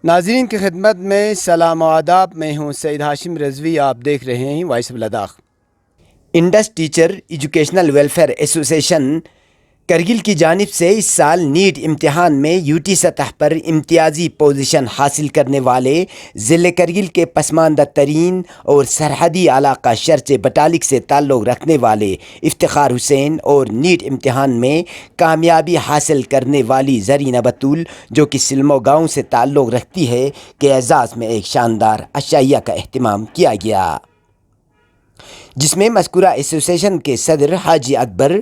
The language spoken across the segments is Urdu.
ناظرین کی خدمت میں سلام و آداب. میں ہوں سعید ہاشم رضوی. آپ دیکھ رہے ہیں voice of Ladakh. Indus teacher educational welfare association Kargil کی جانب سے اس سال نیٹ امتحان میں یوٹی سطح پر امتیازی پوزیشن حاصل کرنے والے ضلع کرگل کے پسماندہ ترین اور سرحدی علاقہ شرچے بٹالک سے تعلق رکھنے والے افتخار حسین اور نیٹ امتحان میں کامیابی حاصل کرنے والی زرینہ بطول جو کہ سلمو گاؤں سے تعلق رکھتی ہے کے اعزاز میں ایک شاندار عشائیہ کا اہتمام کیا گیا، جس میں مذکورہ ایسوسیشن کے صدر حاجی اکبر،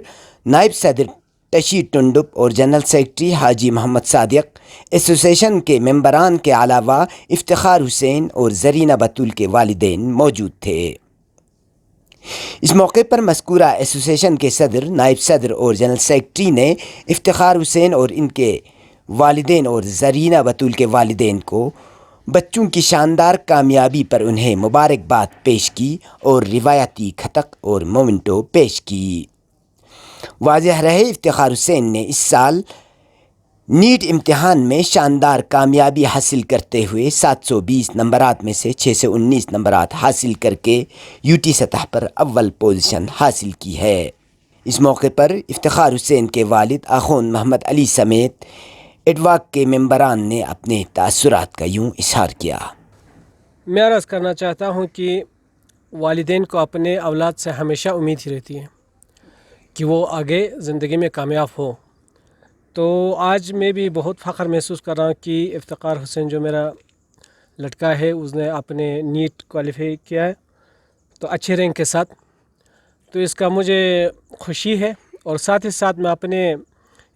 نائب صدر ٹشی ٹنڈپ اور جنرل سیکرٹری حاجی محمد صادق، ایسوسیشن کے ممبران کے علاوہ افتخار حسین اور زرینہ بطول کے والدین موجود تھے. اس موقع پر مذکورہ ایسوسیشن کے صدر، نائب صدر اور جنرل سیکرٹری نے افتخار حسین اور ان کے والدین اور زرینہ بطول کے والدین کو بچوں کی شاندار کامیابی پر انہیں مبارکباد پیش کی اور روایتی خطق اور مومنٹو پیش کی. واضح رہے افتخار حسین نے اس سال نیٹ امتحان میں شاندار کامیابی حاصل کرتے ہوئے 720 نمبرات میں سے 619 نمبرات حاصل کر کے یوٹی سطح پر اول پوزیشن حاصل کی ہے. اس موقع پر افتخار حسین کے والد آخوند محمد علی سمیت ایڈواک کے ممبران نے اپنے تاثرات کا یوں اظہار کیا. میں عرض کرنا چاہتا ہوں کہ والدین کو اپنے اولاد سے ہمیشہ امید ہی رہتی ہے کہ وہ آگے زندگی میں کامیاب ہو. تو آج میں بھی بہت فخر محسوس کر رہا ہوں کہ افتخار حسین جو میرا لڑکا ہے اس نے اپنے نیٹ کوالیفائی کیا ہے تو اچھے رینک کے ساتھ. تو اس کا مجھے خوشی ہے اور ساتھ ہی ساتھ میں اپنے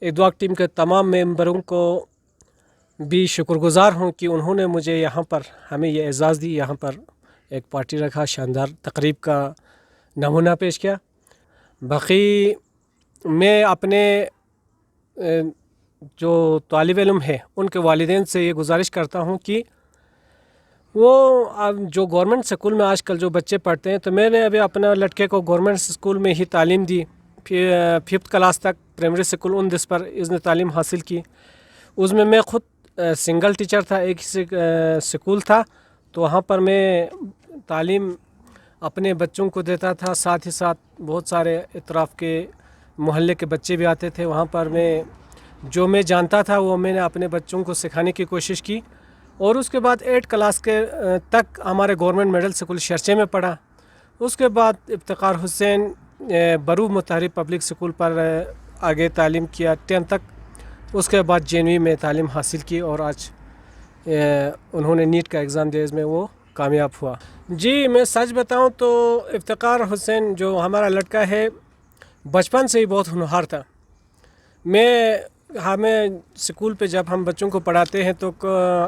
ایڈواک ٹیم کے تمام ممبروں کو بھی شکر گزار ہوں کہ انہوں نے مجھے یہاں پر ہمیں یہ اعزاز دی، یہاں پر ایک پارٹی رکھا، شاندار تقریب کا نمونہ پیش کیا. باقی میں اپنے جو طالب علم ہے ان کے والدین سے یہ گزارش کرتا ہوں کہ وہ جو گورنمنٹ اسکول میں آج کل جو بچے پڑھتے ہیں، تو میں نے ابھی اپنا لڑکے کو گورنمنٹ اسکول میں ہی تعلیم دی، 5th کلاس تک پرائمری اسکول اندس پر اس نے تعلیم حاصل کی. اس میں میں خود سنگل ٹیچر تھا، ایک ہی اسکول تھا، تو وہاں پر میں تعلیم اپنے بچوں کو دیتا تھا. ساتھ ہی ساتھ بہت سارے اطراف کے محلے کے بچے بھی آتے تھے. وہاں پر میں جو میں جانتا تھا وہ میں نے اپنے بچوں کو سکھانے کی کوشش کی. اور اس کے بعد 8 کلاس کے تک ہمارے گورنمنٹ مڈل اسکول شرچے میں پڑھا. اس کے بعد افتخار حسین برو متحرک پبلک اسکول پر آگے تعلیم کیا 10 تک. اس کے بعد جے میں تعلیم حاصل کی اور آج انہوں نے نیٹ کا ایگزام دیا، اس میں وہ کامیاب ہوا. جی میں سچ بتاؤں تو افتخار حسین جو ہمارا لڑکا ہے بچپن سے ہی بہت ہونہار تھا. ہمیں اسکول پہ جب ہم بچوں کو پڑھاتے ہیں تو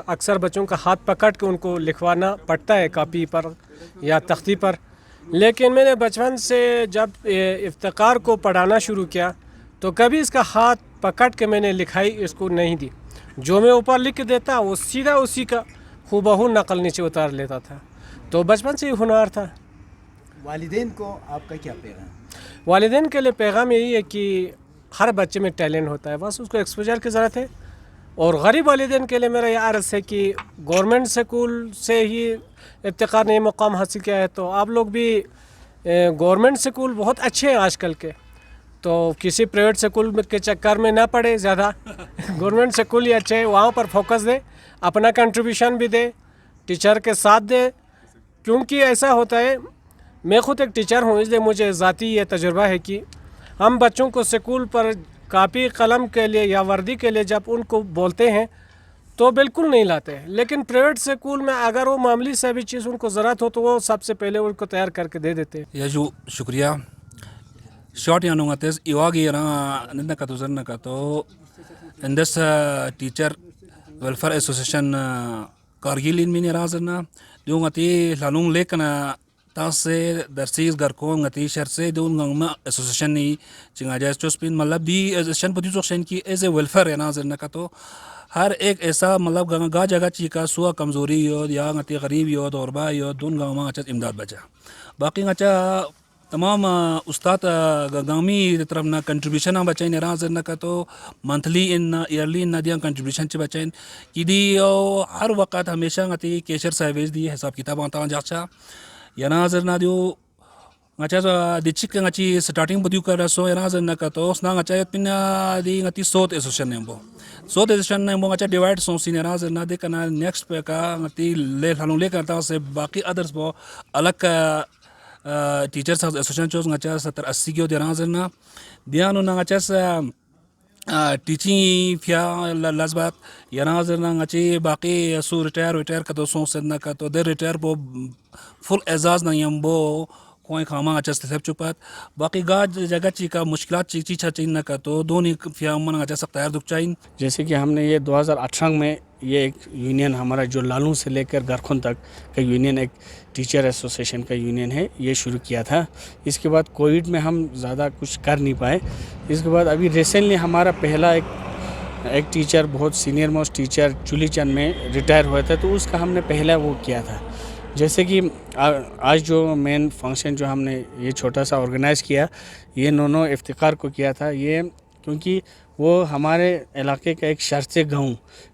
اکثر بچوں کا ہاتھ پکڑ کے ان کو لکھوانا پڑتا ہے کاپی پر یا تختی پر. لیکن میں نے بچپن سے جب افتخار کو پڑھانا شروع کیا تو کبھی اس کا ہاتھ پکڑ کے میں نے لکھائی اس کو نہیں دی. جو میں اوپر لکھ کے دیتا وہ سیدھا اسی کا ہو بہو نقل نیچے اتار لیتا تھا. تو بچپن سے ہی ہونہار تھا. والدین کو آپ کا کیا پیغام؟ والدین کے لیے پیغام یہی ہے کہ ہر بچے میں ٹیلنٹ ہوتا ہے، بس اس کو ایکسپوجر کی ضرورت ہے. اور غریب والدین کے لیے میرا یہ عرض ہے کہ گورنمنٹ اسکول سے ہی افتخار نے یہ مقام حاصل کیا ہے، تو آپ لوگ بھی گورنمنٹ اسکول بہت اچھے ہیں آج کل کے، تو کسی پرائیویٹ اسکول کے چکر میں نہ پڑے زیادہ. گورنمنٹ اسکول ہی اچھے ہیں، وہاں پر فوکس دے، اپنا کنٹریبیوشن بھی دے، ٹیچر کے ساتھ دے. کیونکہ ایسا ہوتا ہے، میں خود ایک ٹیچر ہوں، اس لیے مجھے ذاتی یہ تجربہ ہے کہ ہم بچوں کو اسکول پر کاپی قلم کے لیے یا وردی کے لیے جب ان کو بولتے ہیں تو بالکل نہیں لاتے. لیکن پرائیویٹ اسکول میں اگر وہ معمولی سا بھی چیز ان کو ضرورت ہو تو وہ سب سے پہلے ان کو تیار کر کے دے دیتے. یا جو شکریہ شارٹ یا نونگاتیز ایواگی را ننکا تو زرنکا تو اندس ٹیچر ویلفیئر ایسوسیشن کارگیلین میں رازرنا دیونگاتی لانون لیکن تاسے درسیز گرکون گتی شرسے دون گنگما ایسوسیشن نی چنگا جائز چوسپین مطلب دی ایسوسیشن پتی سوکشن کی ایز اے ویلفیئر یا نازرنکا تو ہر ایک ایسا مطلب گا جگہ چی کا سوا کمزوری یود یا گتی غریب یود اور با یود دون گنگما اچھا امداد بچا. باقی اچھا تمام استاد گامی طرف نہ کنٹریبیوشن ہم بچائیں راز نہ کا تو منتھلی ان ایئرلی نہ دیا کنٹریبیوشن چ بچائیں کی دی ہر وقت ہمیشہ غتی کیشر سروس دی حساب کتاب آتا جاچا یا ناظر نہ دیو ngача дичик ngачи starting bodiu kara so eraza nakato sna ngача pina di ngati sot association nembo sot association nembo ngача divide so sineraza na de kana next pe ka ngati le halung le karta se baki others bo alag teachers association chos ngача 70 80 kyo deraza na diano na ngача teaching fia lazbat yanazer na ngачи baki so retire kato so sedna kato de retire bo full azaz na yambo کوئی خاما اچھا سلیب چپات باقی گاج جگہ چی کا مشکلات چی چین نہ کا تو دونوں فیامن اچھا سخت تیار دکھ چاہین. جیسے کہ ہم نے یہ 2018 میں یہ ایک یونین ہمارا جو لالوں سے لے کر گرخن تک کا یونین ایک ٹیچر ایسوسیشن کا یونین ہے یہ شروع کیا تھا. اس کے بعد کووڈ میں ہم زیادہ کچھ کر نہیں پائے. اس کے بعد ابھی ریسنٹلی ہمارا پہلا ایک ٹیچر بہت سینئر موسٹ ٹیچر چولی چند میں ریٹائر ہوا تھا تو اس کا ہم نے پہلا وہ کیا تھا. جیسے کہ آج جو مین فنکشن جو ہم نے یہ چھوٹا سا آرگنائز کیا یہ نونو افتخار کو کیا تھا یہ کیونکہ وہ ہمارے علاقے کا ایک شرچے گاؤں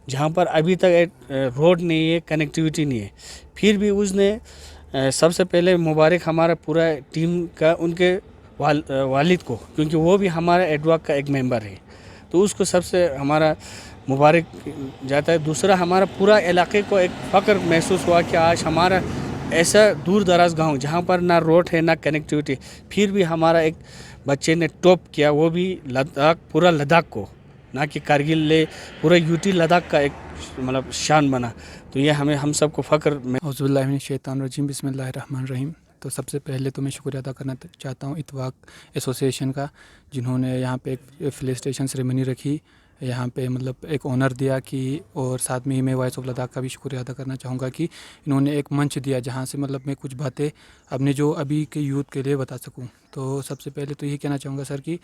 جہاں پر ابھی تک ایک روڈ نہیں ہے کنیکٹیوٹی نہیں ہے. پھر بھی اس نے سب سے پہلے مبارک ہمارا پورا ٹیم کا ان کے والد کو کیونکہ وہ بھی ہمارا ایڈواک کا ایک ممبر ہے تو اس کو سب سے ہمارا مبارک جاتا ہے. دوسرا ہمارا پورا علاقے کو ایک فخر محسوس ہوا کہ آج ہمارا ایسا دور دراز گاؤں جہاں پر نہ روڈ ہے نہ کنیکٹیوٹی پھر بھی ہمارا ایک بچے نے ٹاپ کیا وہ بھی لداخ پورا لداخ کو نہ کہ کارگل لے پورا یوٹی لداخ کا ایک مطلب شان بنا. تو یہ ہم سب کو فخر میں. اعوذ باللہ من الشیطان الرجیم بسم اللہ الرحمن الرحیم. تو سب سے پہلے تو میں شکریہ ادا کرنا چاہتا ہوں اتفاق ایسوسیشن کا جنہوں نے یہاں پہ ایک فلی اسٹیشن سیریمنی رکھی یہاں پہ مطلب ایک آنر دیا کہ اور ساتھ میں ہی میں وائس آف لداخ کا بھی شکریہ ادا کرنا چاہوں گا کہ انہوں نے ایک منچ دیا جہاں سے مطلب میں کچھ باتیں اپنے جو ابھی کے یوتھ کے لیے بتا سکوں. تو سب سے پہلے تو یہ کہنا چاہوں گا سر کہ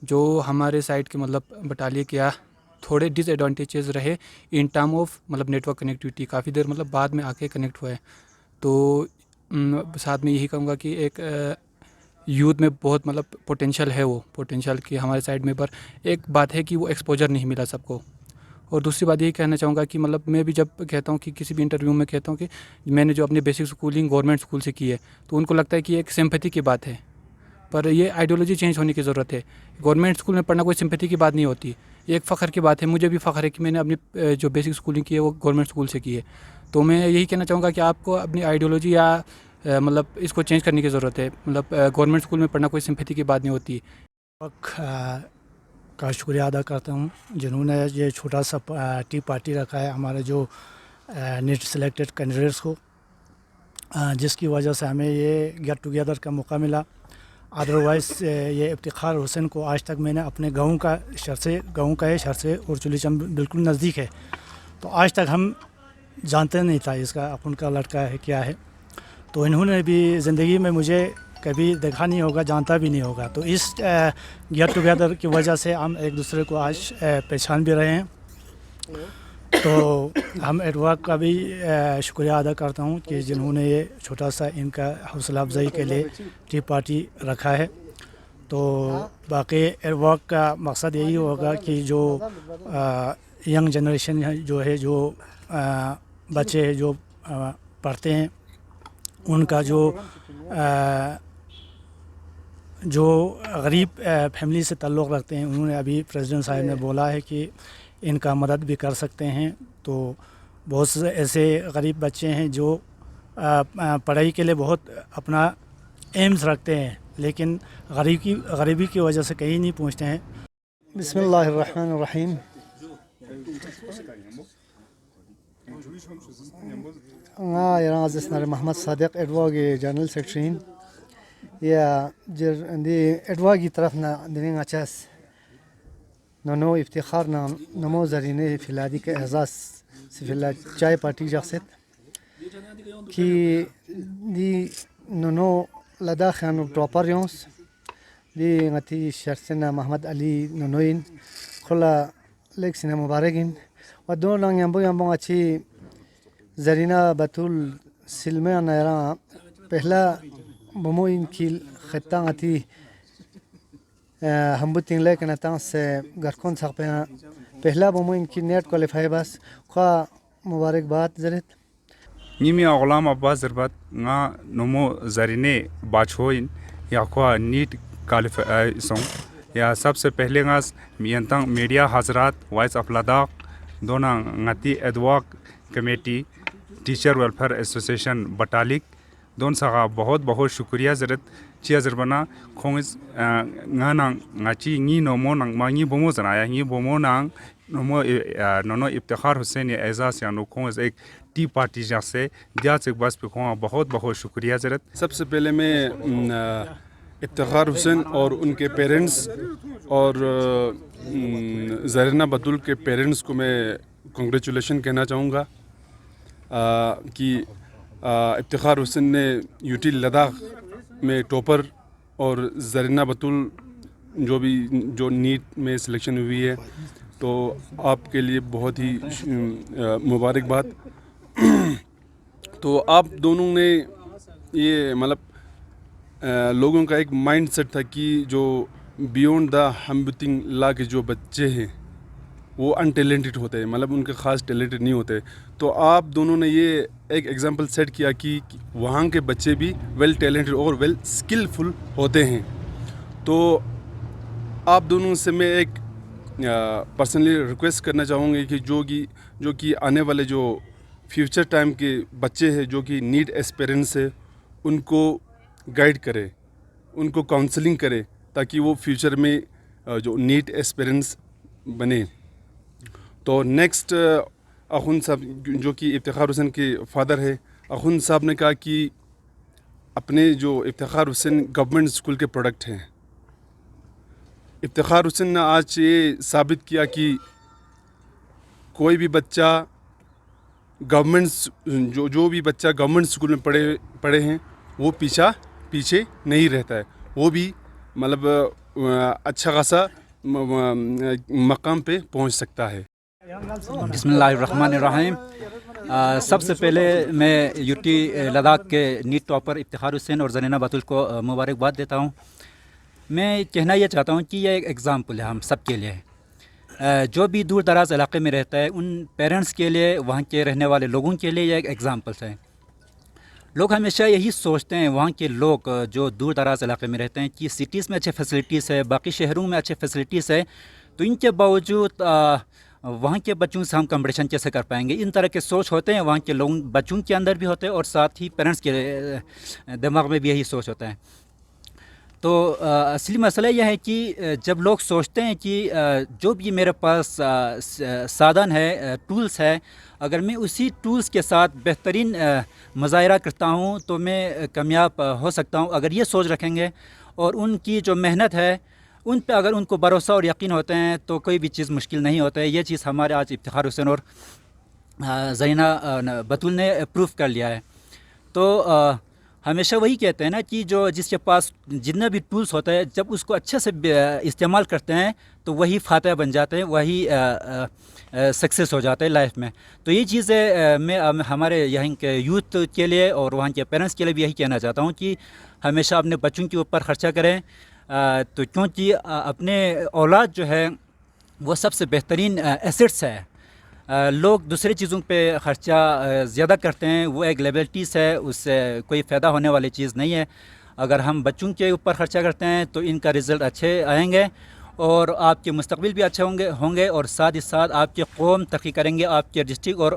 جو ہمارے سائڈ کے مطلب بٹالیے کیا تھوڑے ڈس ایڈوانٹیجز رہے ان ٹرم آف مطلب نیٹ ورک کنیکٹیوٹی کافی دیر مطلب بعد میں آ کے کنیکٹ ہوا ہے. تو ساتھ میں یہی کہوں گا کہ ایک یوتھ میں بہت مطلب پوٹینشیل ہے وہ پوٹینشیل کہ ہمارے سائڈ میں پر ایک بات ہے کہ وہ ایکسپوجر نہیں ملا سب کو. اور دوسری بات یہی کہنا چاہوں گا کہ مطلب میں بھی جب کہتا ہوں کہ کسی بھی انٹرویو میں کہتا ہوں کہ میں نے جو اپنی بیسک اسکولنگ گورنمنٹ اسکول سے کی ہے تو ان کو لگتا ہے کہ ایک سمپیتھی کی بات ہے پر یہ آئیڈیالوجی چینج ہونے کی ضرورت ہے. گورنمنٹ اسکول میں پڑھنا کوئی سمپیتھی کی بات نہیں ہوتی یہ ایک فخر کی بات ہے. مجھے بھی فخر ہے کہ میں نے اپنی جو بیسک اسکولنگ کی ہے وہ گورنمنٹ اسکول سے کی ہے. تو میں یہی کہنا چاہوں گا کہ آپ کو اپنی آئیڈیالوجی یا مطلب اس کو چینج کرنے کی ضرورت ہے. مطلب گورنمنٹ اسکول میں پڑھنا کوئی سمپیتھی کی بات نہیں ہوتی. کا شکریہ ادا کرتا ہوں جنہوں نے یہ چھوٹا سا ٹی پارٹی رکھا ہے ہمارے جو نیٹ سلیکٹڈ کینڈیڈیٹس کو جس کی وجہ سے ہمیں یہ گیٹ ٹوگیدر کا موقع ملا. ادروائز یہ افتخار حسین کو آج تک میں نے اپنے گاؤں کا شرسے اور چولی چند بالکل نزدیک ہے تو آج تک ہم جانتے نہیں تھا اس کا اپن کا لڑکا ہے کیا ہے. تو انہوں نے بھی زندگی میں مجھے کبھی دیکھا نہیں ہوگا جانتا بھی نہیں ہوگا تو اس گیٹ ٹوگیدر کی وجہ سے ہم ایک دوسرے کو آج پہچان بھی رہے ہیں. تو ہم ایڈواک کا بھی شکریہ ادا کرتا ہوں کہ جنہوں نے یہ چھوٹا سا ان کا حوصلہ افزائی کے لیے ٹی پارٹی رکھا ہے. تو باقی ایڈواک کا مقصد یہی ہوگا کہ جو ینگ جنریشن جو ہے جو بچے ہیں جو پڑھتے ہیں ان کا جو غریب فیملی سے تعلق رکھتے ہیں انہوں نے ابھی پریزیڈنٹ صاحب نے بولا ہے کہ ان کا مدد بھی کر سکتے ہیں. تو بہت سے ایسے غریب بچے ہیں جو پڑھائی کے لیے بہت اپنا ایمز رکھتے ہیں لیکن غریبی کی وجہ سے کہیں نہیں پہنچتے ہیں. بسم اللہ الرحمن الرحیم. يراز اسمه محمد صادق ادواجي جنرال سكرترين يا دي ادواجي طرفنا دنيا اساس نو افتخارنا نمو زرينه في الهاديك اعزاز في الجاي بارتي جاست كي دي نو لداخل بروباريونس دي غتي شرسنا محمد علي نونوين كل لكسنا مباركين ودون ينبو اچھی زرینہ بطول سلمہ نیرا پہلا بمو ان کی خطان اتي هم بوتين لكن تانس غركون ساقنا پہلا بمو يمكن نيت كواليفاي بس خا مباركباد زرت نيمي غلام عباس زربات نا نمو زريني باچوين یا خوا نیٹ کوالیفائی سوں یا سب سے پہلے گاس مینتان میڈیا حضرات وائس آف لداخ دونا ngati ادواق committee teacher welfare association Batalik دون سگا بہت بہت شکریہ زرت چیا زربنا کھونس ngana ngachi ngi nomo nang mangi bomo zanaya ngi bomo nang nomo nono Iftikhar حسین اعزاز یا نو کھونس ایک ٹی پارٹی جیسے دیات سے بس پہ کھواں بہت بہت شکریہ زرت. سب سے پہلے میں افتخار حسین اور ان کے پیرنٹس اور زرینہ بطول کے پیرنٹس کو میں کنگریچولیشن کہنا چاہوں گا کہ افتخار حسین نے یوٹی لداخ میں ٹاپر اور زرینہ بطول جو نیٹ میں سلیکشن ہوئی ہے تو آپ کے لیے بہت ہی مبارکباد. تو آپ دونوں نے یہ مطلب لوگوں کا ایک مائنڈ سیٹ تھا کہ جو بیونڈ دا ہمبتنگ لا کے جو بچے ہیں وہ ان ٹیلنٹڈ ہوتے ہیں, مطلب ان کے خاص ٹیلنٹڈ نہیں ہوتے. تو آپ دونوں نے یہ ایک ایگزامپل سیٹ کیا کہ وہاں کے بچے بھی ویل ٹیلنٹڈ اور ویل اسکلفل ہوتے ہیں. تو آپ دونوں سے میں ایک پرسنلی ریکویسٹ کرنا چاہوں گی کہ جو کہ آنے والے جو فیوچر ٹائم کے بچے ہیں جو کہ نیٹ ایسپیرنس ہے ان کو گائیڈ کرے, ان کو کاؤنسلنگ کرے تاکہ وہ فیوچر میں جو نیٹ ایسپیرنس بنے. تو نیکسٹ اخن صاحب جو کہ افتخار حسین کے فادر ہے, اخن صاحب نے کہا کہ اپنے جو افتخار حسین گورنمنٹ اسکول کے پروڈکٹ ہیں. افتخار حسین نے آج یہ ثابت کیا کہ کوئی بھی بچہ جو بھی بچہ گورنمنٹ اسکول میں پڑھے ہیں وہ پیچھے نہیں رہتا ہے, وہ بھی مطلب اچھا خاصا مقام پہ پہنچ سکتا ہے. بسم اللہ الرحمن الرحیم. سب سے پہلے میں یوٹی لداخ کے نیٹ ٹاپر افتخار حسین اور زرینہ بطول کو مبارکباد دیتا ہوں. میں کہنا یہ چاہتا ہوں کہ یہ ایک ایگزامپل ہے ہم سب کے لیے, جو بھی دور دراز علاقے میں رہتا ہے ان پیرنٹس کے لیے, وہاں کے رہنے والے لوگوں کے لیے یہ ایک ایگزامپلس ہے. لوگ ہمیشہ یہی سوچتے ہیں وہاں کے لوگ جو دور دراز علاقے میں رہتے ہیں کہ سٹیز میں اچھے فیسلٹیز ہے, باقی شہروں میں اچھے فیسلٹیز ہے, تو ان کے باوجود وہاں کے بچوں سے ہم کمپٹیشن کیسے کر پائیں گے, ان طرح کے سوچ ہوتے ہیں وہاں کے لوگوں بچوں کے اندر بھی ہوتے ہیں اور ساتھ ہی پیرنٹس کے دماغ میں بھی یہی سوچ ہوتا ہے. تو اصلی مسئلہ یہ ہے کہ جب لوگ سوچتے ہیں کہ جو بھی میرے پاس سادھن ہے, ٹولز ہے, اگر میں اسی ٹولز کے ساتھ بہترین مظاہرہ کرتا ہوں تو میں کامیاب ہو سکتا ہوں. اگر یہ سوچ رکھیں گے اور ان کی جو محنت ہے ان پہ اگر ان کو بھروسہ اور یقین ہوتے ہیں تو کوئی بھی چیز مشکل نہیں ہوتا ہے. یہ چیز ہمارے آج افتخار حسین اور زرینہ بطول نے پروف کر لیا ہے. تو ہمیشہ وہی کہتے ہیں نا کہ جس کے پاس جتنا بھی ٹولز ہوتا ہے جب اس کو اچھے سے استعمال کرتے ہیں تو وہی فاتح بن جاتے ہیں, وہی سکسیس ہو جاتا ہے لائف میں. تو یہ چیزیں میں ہمارے یہاں کے یوتھ کے لیے اور وہاں کے پیرنٹس کے لیے بھی یہی کہنا چاہتا ہوں کہ ہمیشہ اپنے بچوں کے اوپر خرچہ کریں, تو کیونکہ اپنے اولاد جو ہے وہ سب سے بہترین ایسٹس ہے. لوگ دوسری چیزوں پہ خرچہ زیادہ کرتے ہیں, وہ ایک لیبلٹیز ہے, اس سے کوئی فائدہ ہونے والی چیز نہیں ہے. اگر ہم بچوں کے اوپر خرچہ کرتے ہیں تو ان کا رزلٹ اچھے آئیں گے اور آپ کے مستقبل بھی اچھے ہوں گے اور ساتھ ہی ساتھ آپ کی قوم ترقی کریں گے, آپ کے ڈسٹرکٹ اور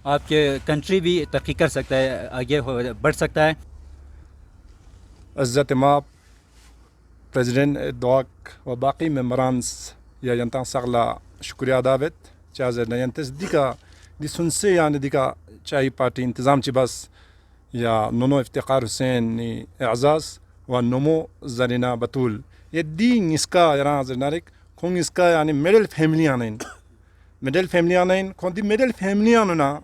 آپ کے کنٹری بھی ترقی کر سکتا ہے, آگے بڑھ سکتا ہے. عزت ماب پریزیڈنٹ دوک و باقی ممبرانس یا ینتا سغلا شکریہ دعوت چاہے نینتس دیکھا دی سنسے یعنی دیکھا چاہی پارٹی انتظام چی بس یا نونو افتخار حسین اعزاز و نمو زرینہ بطول یہ دی نسکا یران زرنارک کھونگ اسکا یعنی medal family آنائن کھون the middle family آنا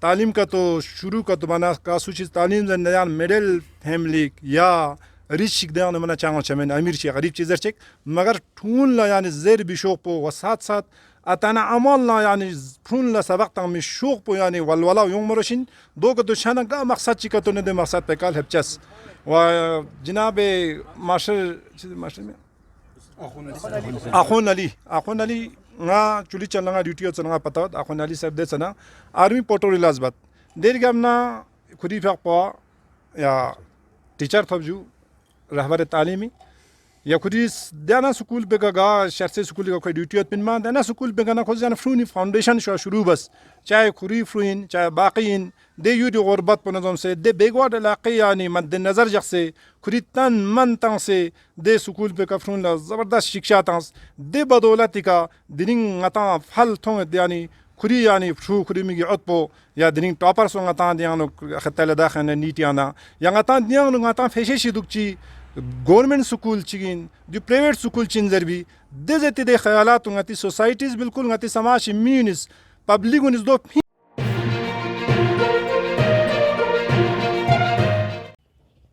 تعلیم کا تو شروع کا تو بنا کاسو چیز تعلیم زندیان میڈل فیملی یا ریچ دیان منا چاہوں چمن امیر چی غریب چیزر چک مگر ٹھون لا یعنی زیر بشوق پو و ساتھ ساتھ اتانا عملنا يعني فرون لا سبق تام شوق بو يعني والولا يوم مرشين دوك دو شانا غا مقصد چيكتو ندي مقصد بكال هبچس وجناب مارشل اخون علي نا چولي چلنا ډیوټي چلنا پتا اخون علي صاحب د سنا آرمي پټوري لازبت دیرګمنا خودي فقوا یا ټیچر فبجو رهبر تعلیمی یا خودی دانا سکول بگا شرط سکول کا کوئی ډیوټي پن ما دانا سکول بگا خو ځان فرونی فاونډیشن شروع بس چاہے خوري فروین چاہے باقیین د یو دی غربت په نظام سے د بیگواد علاقے یعنی مد نظر جخسے خوري تن من تن سے د سکول پہ کفرون لا زبردست شکشا تن د بدولت کا دنگ عطا فل تھوں یعنی خوري یعنی شو خوري میگی اتپو یا دنگ ٹاپر سو عطا دیانو خطل داخن نیٹیانا یا عطا دیانو عطا فیششی دکچی گورنمنٹ سکول چگین جو پرائیویٹ سکول چنزر بھی دزتی دے خیالات ngati سوسائٹیز بالکل ngati سماج میونس پبلک ونس دو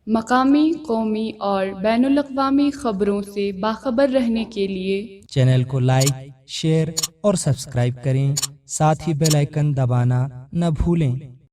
مقامی، قومی اور بین الاقوامی خبروں سے باخبر رہنے کے لیے چینل کو لائک، شیئر اور سبسکرائب کریں، ساتھ ہی بیل آئیکن دبانا نہ بھولیں۔